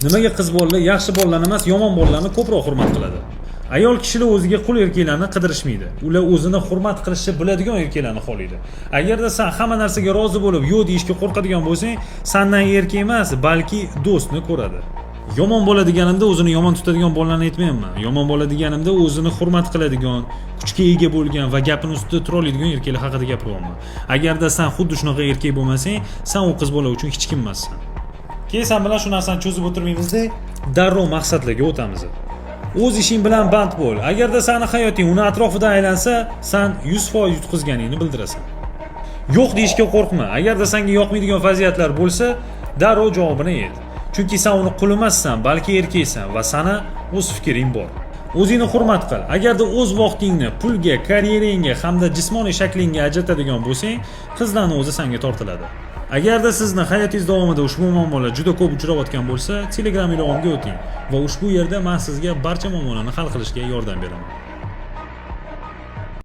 Nimaga qiz bolalar yaxshi bolalarni emas, yomon bolalarni ko'proq hurmat qiladi? Ayol kishilar o'ziga qul erkaklarni qidirishmaydi. Ular o'zini hurmat qilishni biladigan erkaklarni xohlaydi. Agarda sen hamma narsaga rozi bo'lib, yo'q deyishga qo'rqadigan bo'lsang, sendan erkak emas, balki do'stni ko'radi. Yomon bola deganimda o'zini yomon tutadigan bolalarni aytmayman. Yomon bola deganimda o'zini hurmat qiladigan, kuchga ega bo'lgan va gapini ustida tura oladigan erkaklar haqida gapiryapman. Agarda sen xuddi shunaqa erkak bo'lmasang, sen u qiz bola uchun hech kim emassan. Keyin sen bilan shu narsani cho'zib o'tirmaymizda, darrov maqsadlarga o'tamiz. O'z ishing bilan band bo'l. Agarda seni hayoting uni atrofida aylansa, sen 100% yutqizganingni bildirasan. Yo'q deyishga qo'rqma. Agarda senga yoqmaydigan vaziyatlar bo'lsa, darrov javobini ayt. Chunki sen uni qul emassan, balki erkaksan va sana o'z fikring bor. O'zingni hurmat qil. Agarda o'z vaqtingni pulga, karyerangga hamda jismoniy shaklingga ajratadigan bo'lsang, qizlarning o'zi senga tortiladi. Agarda sizni hayotingiz davomida ushbu muammolar juda ko'p uchrayotgan bo'lsa, Telegram ilog'imga o'ting va ushbu yerda men sizga barcha muammolarni hal qilishga yordam beraman.